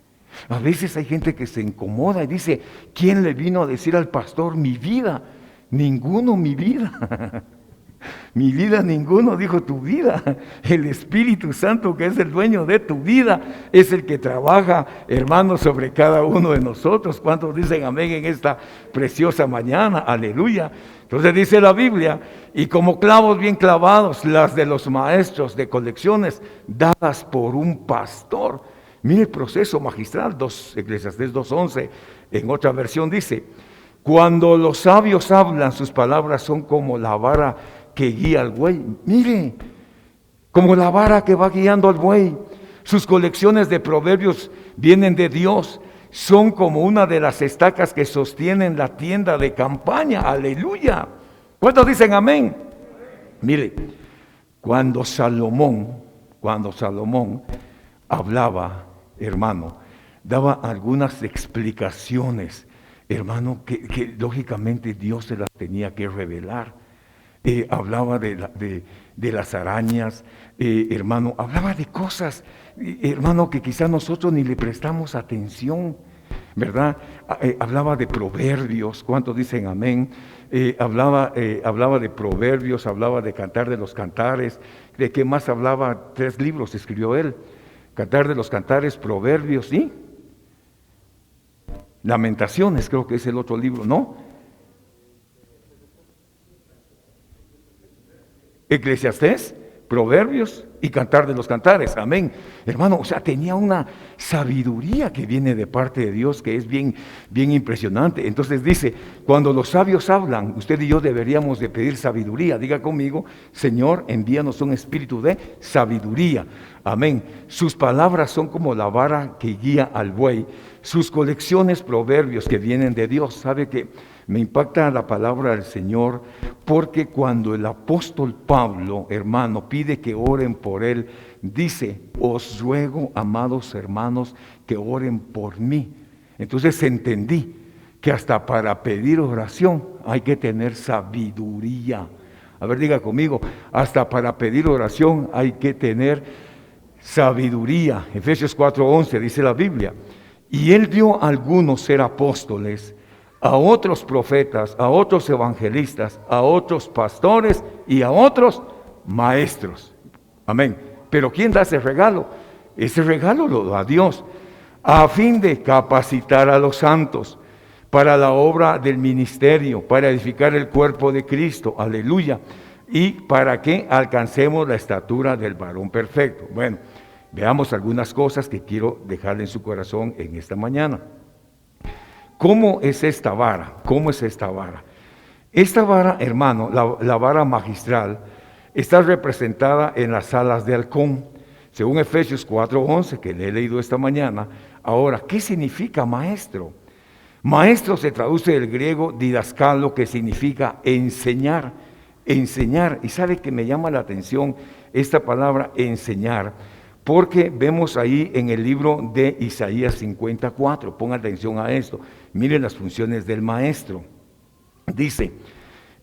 A veces hay gente que se incomoda y dice, ¿quién le vino a decir al pastor mi vida? Ninguno, mi vida. Mi vida ninguno, dijo tu vida. El Espíritu Santo, que es el dueño de tu vida, es el que trabaja, hermano, sobre cada uno de nosotros. ¿Cuántos dicen amén en esta preciosa mañana? Aleluya. Entonces dice la Biblia, y como clavos bien clavados, las de los maestros de colecciones dadas por un pastor. Mire el proceso magistral, Eclesiastés 2:11, en otra versión dice, cuando los sabios hablan, sus palabras son como la vara que guía al buey. Mire, como la vara que va guiando al buey. Sus colecciones de proverbios vienen de Dios. Son como una de las estacas que sostienen la tienda de campaña. Aleluya. ¿Cuántos dicen amén? Mire, cuando Salomón hablaba, hermano, daba algunas explicaciones, hermano, que lógicamente Dios se las tenía que revelar. Hablaba de las arañas, hermano, hablaba de cosas, hermano, que quizás nosotros ni le prestamos atención, ¿verdad? Hablaba de proverbios, ¿cuántos dicen amén? Hablaba de proverbios, hablaba de Cantar de los Cantares. ¿De qué más hablaba? 3 libros escribió él: Cantar de los Cantares, Proverbios y Lamentaciones, creo que es el otro libro, ¿no? Eclesiastés, Proverbios y Cantar de los Cantares. Amén. Hermano, o sea, tenía una sabiduría que viene de parte de Dios que es bien, bien impresionante. Entonces dice, cuando los sabios hablan, usted y yo deberíamos de pedir sabiduría. Diga conmigo, Señor, envíanos un espíritu de sabiduría. Amén. Sus palabras son como la vara que guía al buey. Sus colecciones, proverbios que vienen de Dios. ¿Sabe qué? Me impacta la palabra del Señor, porque cuando el apóstol Pablo, hermano, pide que oren por él, dice, os ruego, amados hermanos, que oren por mí. Entonces entendí que hasta para pedir oración hay que tener sabiduría. A ver, diga conmigo, hasta para pedir oración hay que tener sabiduría. Efesios 4:11 dice la Biblia, y él dio a algunos ser apóstoles, a otros profetas, a otros evangelistas, a otros pastores y a otros maestros. Amén. Pero ¿quién da ese regalo? Ese regalo lo da Dios, a fin de capacitar a los santos para la obra del ministerio, para edificar el cuerpo de Cristo. Aleluya. Y para que alcancemos la estatura del varón perfecto. Bueno, veamos algunas cosas que quiero dejarle en su corazón en esta mañana. ¿Cómo es esta vara? ¿Cómo es esta vara? Esta vara, hermano, la vara magistral, está representada en las alas de halcón, según Efesios 4:11, que le he leído esta mañana. Ahora, ¿qué significa maestro? Maestro se traduce del griego didascalo, que significa enseñar, enseñar. Y sabe que me llama la atención esta palabra enseñar, porque vemos ahí en el libro de Isaías 54, ponga atención a esto, miren las funciones del maestro. Dice,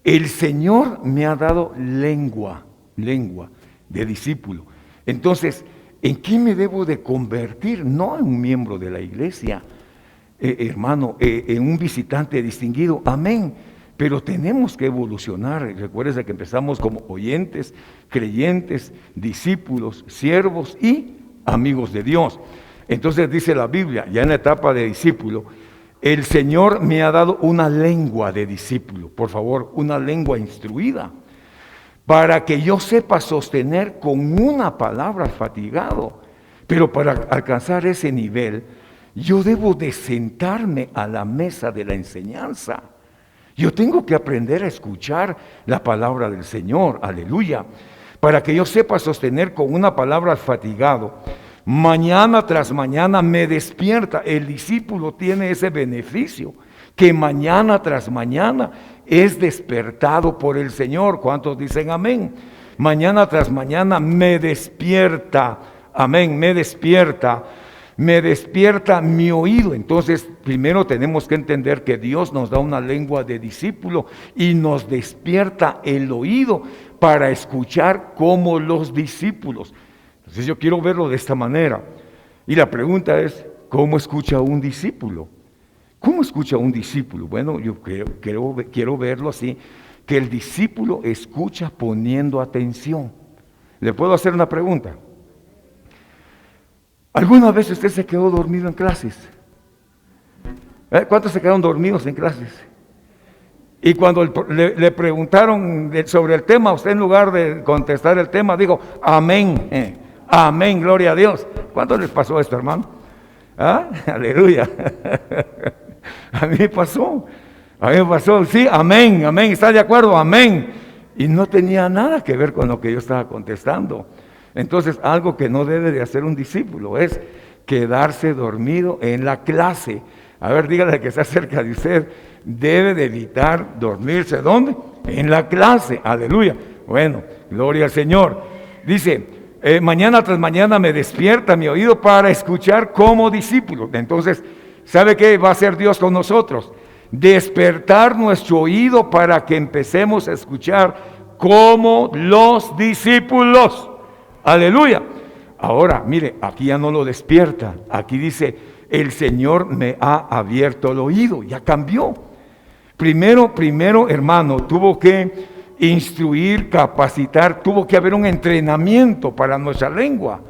el Señor me ha dado lengua de discípulo. Entonces, ¿en qué me debo de convertir? No en un miembro de la iglesia, hermano, en un visitante distinguido, amén. Pero tenemos que evolucionar. Recuerden que empezamos como oyentes, creyentes, discípulos, siervos y amigos de Dios. Entonces dice la Biblia, ya en la etapa de discípulo, el Señor me ha dado una lengua de discípulo, por favor, una lengua instruida, para que yo sepa sostener con una palabra fatigado. Pero para alcanzar ese nivel, yo debo de sentarme a la mesa de la enseñanza. Yo tengo que aprender a escuchar la palabra del Señor, aleluya, para que yo sepa sostener con una palabra fatigado. Mañana tras mañana me despierta. El discípulo tiene ese beneficio, que mañana tras mañana es despertado por el Señor. ¿Cuántos dicen amén? Mañana tras mañana me despierta, amén, me despierta mi oído. Entonces, primero tenemos que entender que Dios nos da una lengua de discípulo y nos despierta el oído para escuchar como los discípulos. Entonces yo quiero verlo de esta manera. Y la pregunta es, ¿cómo escucha un discípulo? ¿Cómo escucha un discípulo? Bueno, yo quiero verlo así, que el discípulo escucha poniendo atención. ¿Le puedo hacer una pregunta? ¿Alguna vez usted se quedó dormido en clases? ¿Cuántos se quedaron dormidos en clases? Y cuando le preguntaron sobre el tema, usted en lugar de contestar el tema, dijo, amén, amén, gloria a Dios. ¿Cuánto les pasó esto, hermano? ¿Ah? Aleluya. A mí me pasó, sí, amén, amén, ¿está de acuerdo? Amén. Y no tenía nada que ver con lo que yo estaba contestando. Entonces, algo que no debe de hacer un discípulo es quedarse dormido en la clase. A ver, dígale que está cerca de usted, debe de evitar dormirse. ¿Dónde? En la clase, aleluya. Bueno, gloria al Señor. Dice, mañana tras mañana me despierta mi oído para escuchar como discípulo. Entonces, ¿sabe qué va a hacer Dios con nosotros? Despertar nuestro oído para que empecemos a escuchar como los discípulos. Aleluya. Ahora, mire, aquí ya no lo despierta. Aquí dice, el Señor me ha abierto el oído. Ya cambió. Primero, hermano, tuvo que instruir, capacitar, tuvo que haber un entrenamiento para nuestra lengua.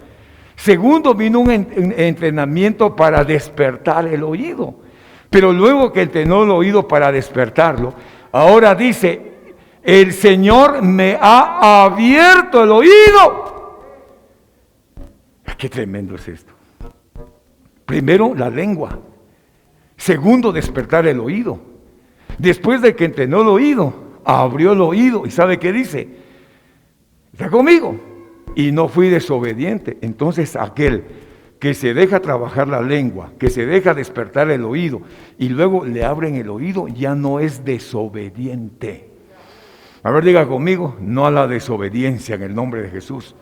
Segundo, vino un entrenamiento para despertar el oído. Pero luego que entrenó el oído para despertarlo, ahora dice, el Señor me ha abierto el oído. Qué tremendo es esto. Primero, la lengua. Segundo, despertar el oído. Después de que entrenó el oído, abrió el oído. ¿Y sabe qué dice? ¿Está conmigo? Y no fui desobediente. Entonces aquel que se deja trabajar la lengua, que se deja despertar el oído y luego le abren el oído, ya no es desobediente. A ver, diga conmigo, no a la desobediencia en el nombre de Jesús.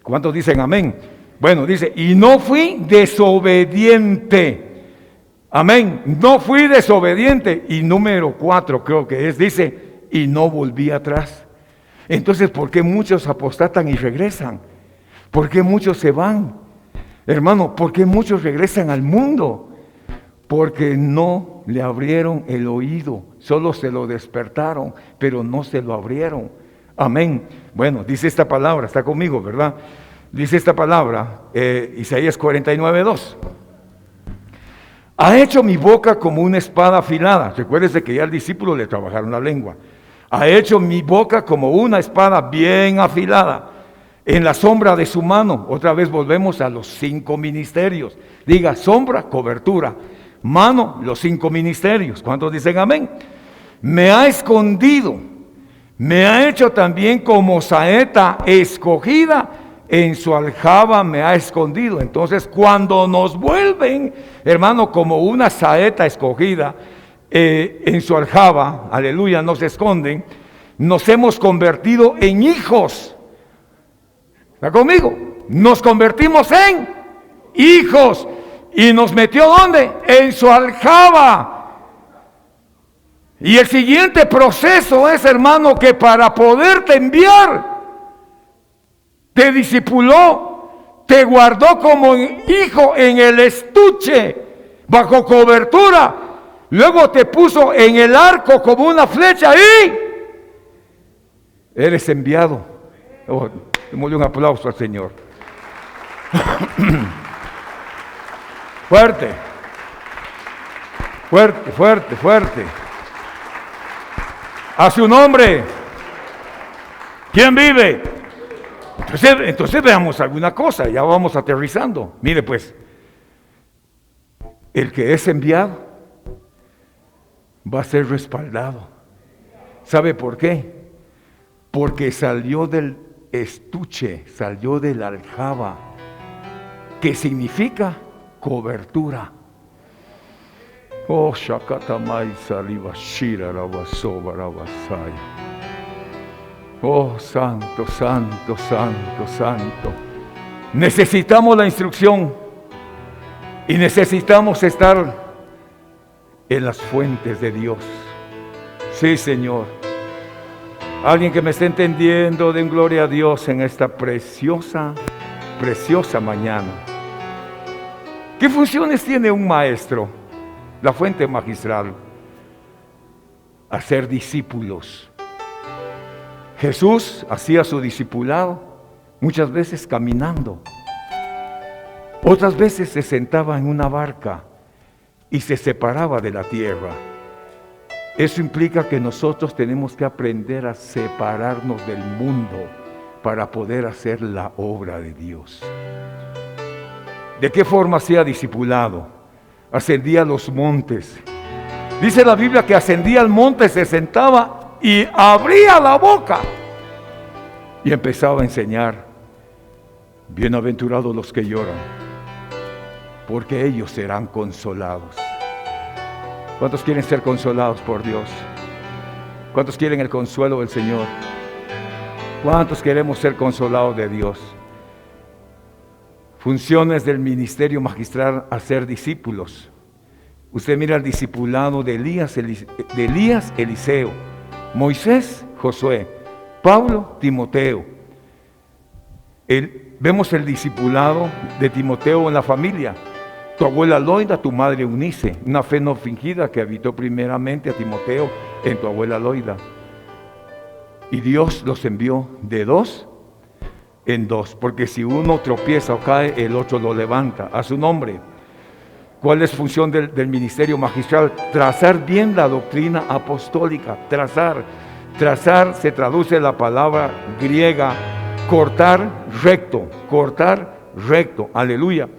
¿Cuántos dicen amén? Bueno, dice, y no fui desobediente. Amén, no fui desobediente. Y número 4 creo que es, dice, y no volví atrás. Entonces, ¿por qué muchos apostatan y regresan? ¿Por qué muchos se van? Hermano, ¿por qué muchos regresan al mundo? Porque no le abrieron el oído, solo se lo despertaron, pero no se lo abrieron. Amén. Bueno, dice esta palabra, está conmigo, ¿verdad? Dice esta palabra, Isaías 49:2. Ha hecho mi boca como una espada afilada. Recuérdese que ya al discípulo le trabajaron la lengua. Ha hecho mi boca como una espada bien afilada. En la sombra de su mano. Otra vez volvemos a los 5 ministerios. Diga, sombra, cobertura. Mano, los 5 ministerios. ¿Cuántos dicen amén? Me ha escondido. Me ha hecho también como saeta escogida. En su aljaba me ha escondido. Entonces, cuando nos vuelven, hermano, como una saeta escogida, en su aljaba, aleluya, nos esconden, nos hemos convertido en hijos. ¿Está conmigo? Nos convertimos en hijos. ¿Y nos metió dónde? En su aljaba. Y el siguiente proceso es, hermano, que para poderte enviar, te discipuló, te guardó como hijo en el estuche, bajo cobertura. Luego te puso en el arco como una flecha y eres enviado. Oh, démosle un aplauso al Señor. Fuerte, fuerte, fuerte, fuerte. A su nombre. ¿Quién vive? Entonces veamos alguna cosa, ya vamos aterrizando. Mire pues, el que es enviado va a ser respaldado. ¿Sabe por qué? Porque salió del estuche, salió de la aljaba, que significa cobertura. Oh, Shakatamai Salivashira Rabasobarabasaya. Oh, santo, santo, santo, santo. Necesitamos la instrucción y necesitamos estar en las fuentes de Dios. Sí, Señor. Alguien que me esté entendiendo, den gloria a Dios en esta preciosa, preciosa mañana. ¿Qué funciones tiene un maestro? La fuente magistral. Hacer discípulos. Jesús hacía su discipulado muchas veces caminando. Otras veces se sentaba en una barca y se separaba de la tierra. Eso implica que nosotros tenemos que aprender a separarnos del mundo para poder hacer la obra de Dios. ¿De qué forma hacía discipulado? Ascendía a los montes. Dice la Biblia que ascendía al monte, se sentaba y abría la boca y empezaba a enseñar. Bienaventurados los que lloran, porque ellos serán consolados. ¿Cuántos quieren ser consolados por Dios? ¿Cuántos quieren el consuelo del Señor? ¿Cuántos queremos ser consolados de Dios? Funciones del ministerio magistral: hacer discípulos. Usted mira el discipulado de Elías, Eliseo, Moisés, Josué, Pablo, Timoteo. Vemos el discipulado de Timoteo en la familia. Tu abuela Loida, tu madre Eunice, una fe no fingida que habitó primeramente a Timoteo en tu abuela Loida. Y Dios los envió de 2 en 2, porque si uno tropieza o cae, el otro lo levanta. A su nombre. ¿Cuál es función del ministerio magistral? Trazar bien la doctrina apostólica. Trazar se traduce la palabra griega cortar recto, cortar recto. Aleluya.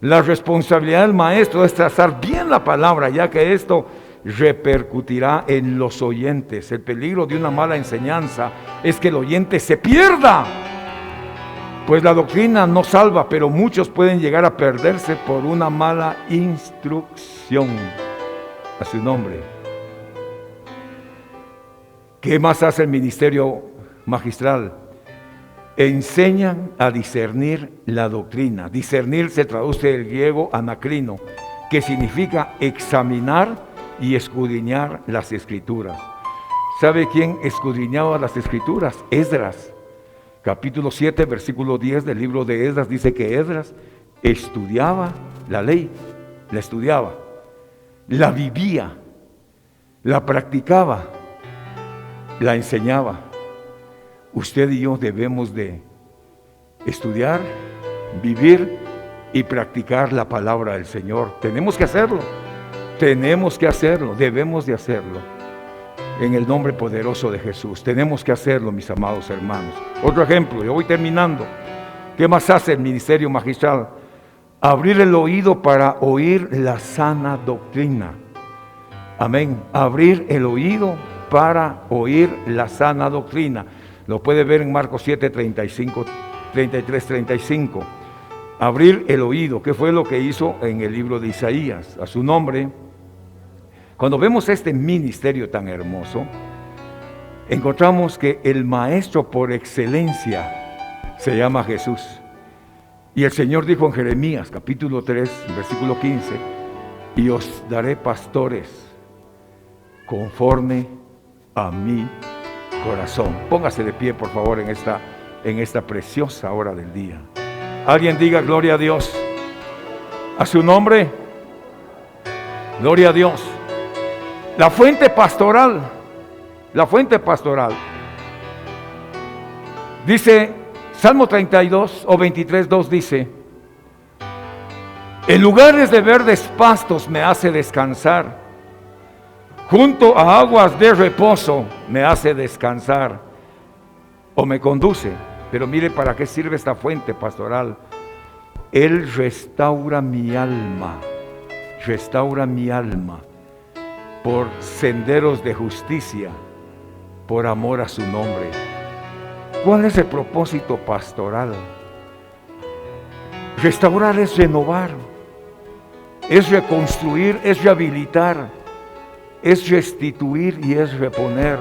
La responsabilidad del maestro es trazar bien la palabra, ya que esto repercutirá en los oyentes. El peligro de una mala enseñanza es que el oyente se pierda, pues la doctrina no salva, pero muchos pueden llegar a perderse por una mala instrucción. A su nombre. ¿Qué más hace el ministerio magistral? Enseñan a discernir la doctrina. Discernir se traduce del griego anacrino, que significa examinar y escudriñar las escrituras. ¿Sabe quién escudriñaba las escrituras? Esdras. Capítulo 7, versículo 10 del libro de Esdras dice que Esdras estudiaba la ley, la estudiaba, la vivía, la practicaba, la enseñaba. Usted y yo debemos de estudiar, vivir y practicar la palabra del Señor. Tenemos que hacerlo, debemos de hacerlo. En el nombre poderoso de Jesús, tenemos que hacerlo, mis amados hermanos. Otro ejemplo, yo voy terminando. ¿Qué más hace el ministerio magistral? Abrir el oído para oír la sana doctrina. Amén. Abrir el oído para oír la sana doctrina. Lo puede ver en Marcos 7, 35, 33, 35. Abrir el oído, ¿qué fue lo que hizo en el libro de Isaías? A su nombre. Cuando vemos este ministerio tan hermoso, encontramos que el maestro por excelencia se llama Jesús. Y el Señor dijo en Jeremías, capítulo 3, versículo 15, y os daré pastores conforme a mi corazón. Póngase de pie, por favor, en esta preciosa hora del día. Alguien diga gloria a Dios. A su nombre, gloria a Dios. La fuente pastoral, dice, Salmo 32 o 23, 2 dice, en lugares de verdes pastos me hace descansar, junto a aguas de reposo me hace descansar, o me conduce. Pero mire para qué sirve esta fuente pastoral. Él restaura mi alma por senderos de justicia, por amor a su nombre. ¿Cuál es el propósito pastoral? Restaurar es renovar, es reconstruir, es rehabilitar, es restituir y es reponer.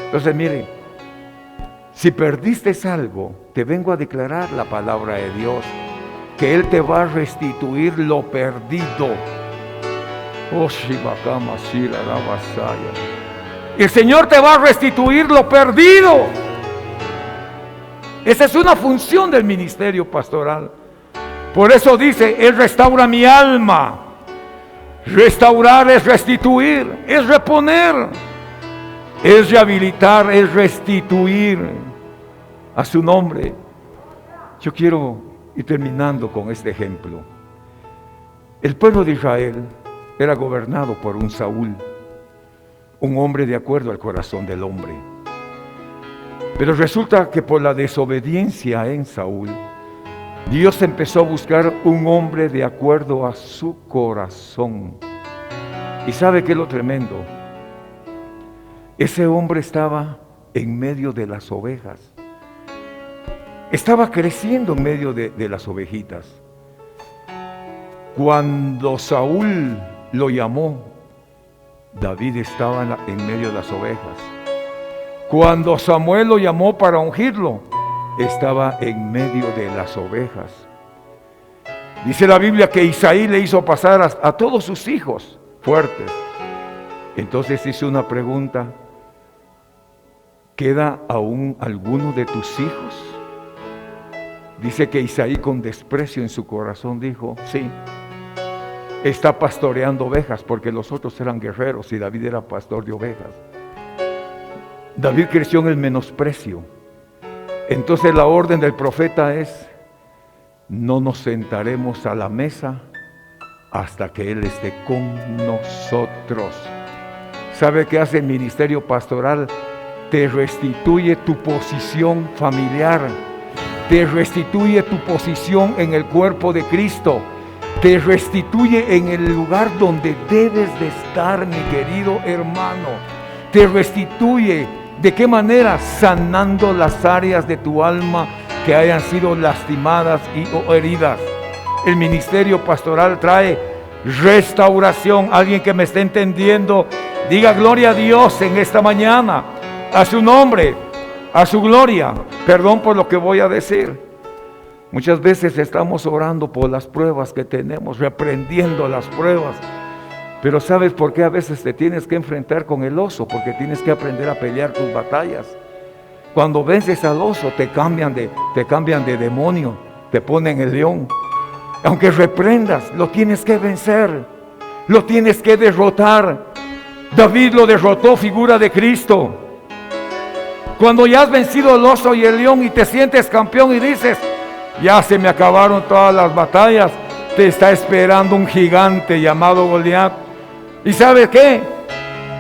Entonces mire, si perdiste algo, te vengo a declarar la palabra de Dios, que Él te va a restituir lo perdido. El Señor te va a restituir lo perdido. Esa es una función del ministerio pastoral. Por eso dice, Él restaura mi alma. Restaurar es restituir, es reponer, es rehabilitar, es restituir. A su nombre. Yo quiero ir terminando con este ejemplo. El pueblo de Israel era gobernado por un Saúl, un hombre de acuerdo al corazón del hombre. Pero resulta que por la desobediencia en Saúl, Dios empezó a buscar un hombre de acuerdo a su corazón. ¿Y sabe qué es lo tremendo? Ese hombre estaba en medio de las ovejas. Estaba creciendo en medio de las ovejitas. Cuando Saúl lo llamó, David estaba en medio de las ovejas. Cuando Samuel lo llamó para ungirlo, estaba en medio de las ovejas. Dice la Biblia que Isaí le hizo pasar a todos sus hijos fuertes. Entonces hizo una pregunta: ¿queda aún alguno de tus hijos? Dice que Isaí, con desprecio en su corazón, dijo: sí, está pastoreando ovejas, porque los otros eran guerreros y David era pastor de ovejas. David creció en el menosprecio. Entonces la orden del profeta es: no nos sentaremos a la mesa hasta que Él esté con nosotros. ¿Sabe qué hace el ministerio pastoral? Te restituye tu posición familiar, te restituye tu posición en el cuerpo de Cristo, te restituye en el lugar donde debes de estar, mi querido hermano. Te restituye, ¿de qué manera? Sanando las áreas de tu alma que hayan sido lastimadas o heridas. El ministerio pastoral trae restauración. Alguien que me esté entendiendo, diga gloria a Dios en esta mañana, a su nombre, a su gloria. Perdón por lo que voy a decir. Muchas veces estamos orando por las pruebas que tenemos, reprendiendo las pruebas. Pero ¿sabes por qué a veces te tienes que enfrentar con el oso? Porque tienes que aprender a pelear tus batallas. Cuando vences al oso, te cambian de demonio, te ponen el león. Aunque reprendas, lo tienes que vencer, lo tienes que derrotar. David lo derrotó, figura de Cristo. Cuando ya has vencido al oso y el león y te sientes campeón y dices, ya se me acabaron todas las batallas, te está esperando un gigante llamado Goliat. ¿Y sabes qué?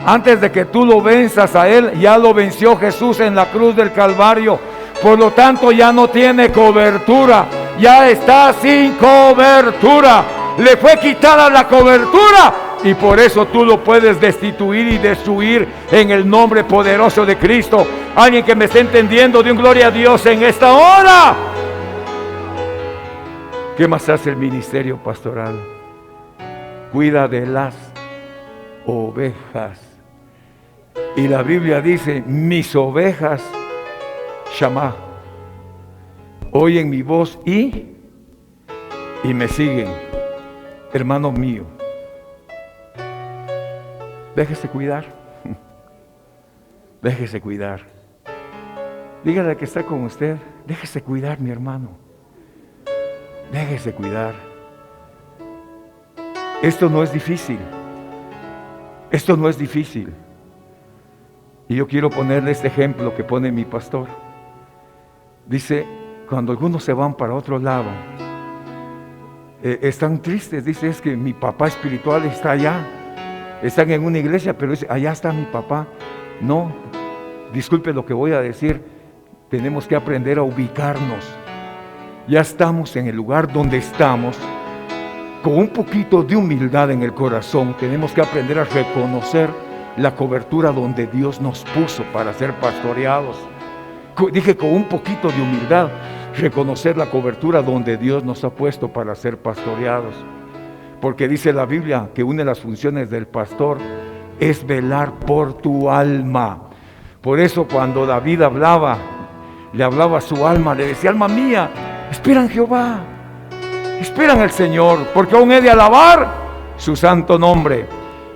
Antes de que tú lo venzas a él, ya lo venció Jesús en la cruz del Calvario. Por lo tanto, ya no tiene cobertura, ya está sin cobertura. Le fue quitada la cobertura y por eso tú lo puedes destituir y destruir en el nombre poderoso de Cristo. Alguien que me esté entendiendo, de un gloria a Dios en esta hora. ¿Qué más hace el ministerio pastoral? Cuida de las ovejas. Y la Biblia dice, mis ovejas, Shama, oyen mi voz y me siguen. Hermano mío, déjese cuidar. Déjese cuidar. Dígale al que está con usted, déjese cuidar, mi hermano. Déjese cuidar. Esto no es difícil. Esto no es difícil. Y yo quiero ponerle este ejemplo que pone mi pastor. Dice, cuando algunos se van para otro lado, están tristes. Dice, es que mi papá espiritual está allá. Están en una iglesia, pero dice, allá está mi papá. No, disculpe lo que voy a decir. Tenemos que aprender a ubicarnos. Ya estamos en el lugar donde estamos, con un poquito de humildad en el corazón. Tenemos que aprender a reconocer la cobertura donde Dios nos puso para ser pastoreados. Dije con un poquito de humildad, reconocer la cobertura donde Dios nos ha puesto para ser pastoreados. Porque dice la Biblia que una de las funciones del pastor es velar por tu alma. Por eso cuando David le hablaba a su alma, le decía, alma mía, espera en Jehová, espera en el Señor, porque aún he de alabar su santo nombre.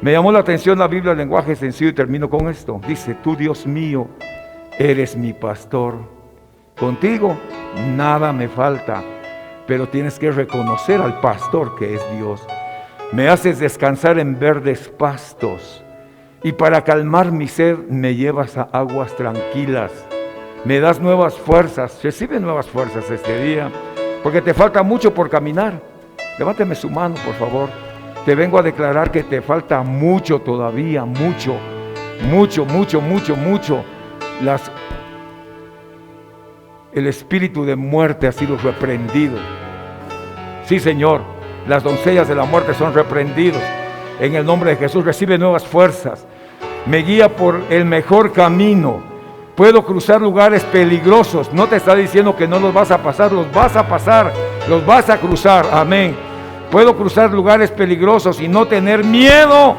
Me llamó la atención la Biblia, el lenguaje sencillo, y termino con esto. Dice, tú Dios mío, eres mi pastor. Contigo nada me falta, pero tienes que reconocer al pastor que es Dios. Me haces descansar en verdes pastos, y para calmar mi sed me llevas a aguas tranquilas. Me das nuevas fuerzas. Recibe nuevas fuerzas este día, porque te falta mucho por caminar. Levánteme su mano, por favor. Te vengo a declarar que te falta mucho todavía, mucho. El espíritu de muerte ha sido reprendido. Sí, Señor, las doncellas de la muerte son reprendidos. En el nombre de Jesús, recibe nuevas fuerzas. Me guía por el mejor camino. Puedo cruzar lugares peligrosos. No te está diciendo que no los vas a pasar, los vas a pasar, los vas a cruzar. Amén. Puedo cruzar lugares peligrosos y no tener miedo,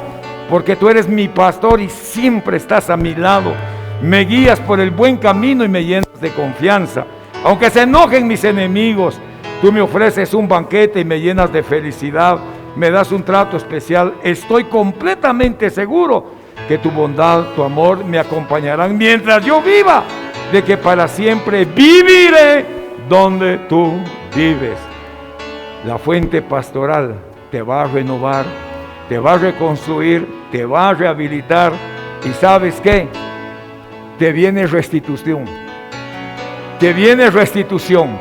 porque tú eres mi pastor y siempre estás a mi lado. Me guías por el buen camino y me llenas de confianza. Aunque se enojen mis enemigos, tú me ofreces un banquete y me llenas de felicidad. Me das un trato especial. Estoy completamente seguro que tu bondad, tu amor me acompañarán mientras yo viva, de que para siempre viviré donde tú vives. La fuente pastoral te va a renovar, te va a reconstruir, te va a rehabilitar. ¿Y sabes qué? Te viene restitución. Te viene restitución.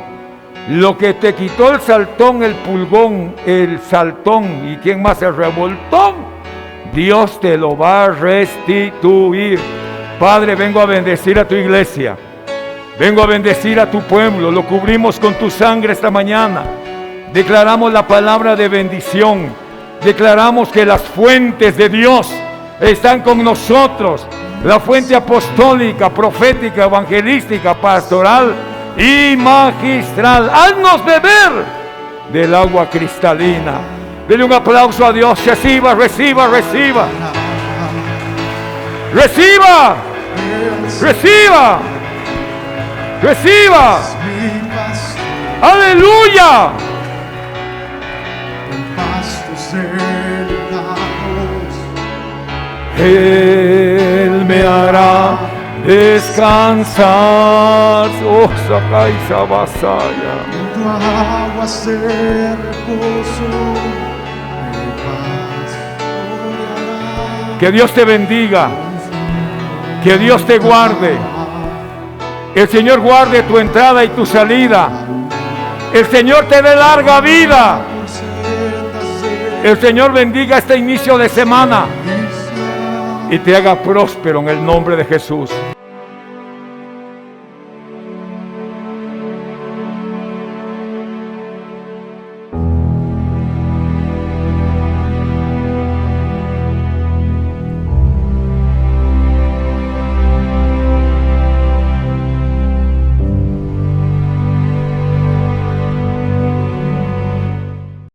Lo que te quitó el saltón, el pulgón, el saltón y quién más, el revoltón, Dios te lo va a restituir. Padre, vengo a bendecir a tu iglesia. Vengo a bendecir a tu pueblo. Lo cubrimos con tu sangre esta mañana. Declaramos la palabra de bendición. Declaramos que las fuentes de Dios están con nosotros. La fuente apostólica, profética, evangelística, pastoral y magistral. Haznos beber del agua cristalina. Dele un aplauso a Dios. Reciba, reciba, reciba. Reciba. Reciba. Reciba. Aleluya. Él me hará descansar. Oh, Sakai Sabasaya. Tu agua se reposo. Que Dios te bendiga. Que Dios te guarde. Que el Señor guarde tu entrada y tu salida. El Señor te dé larga vida. El Señor bendiga este inicio de semana y te haga próspero en el nombre de Jesús.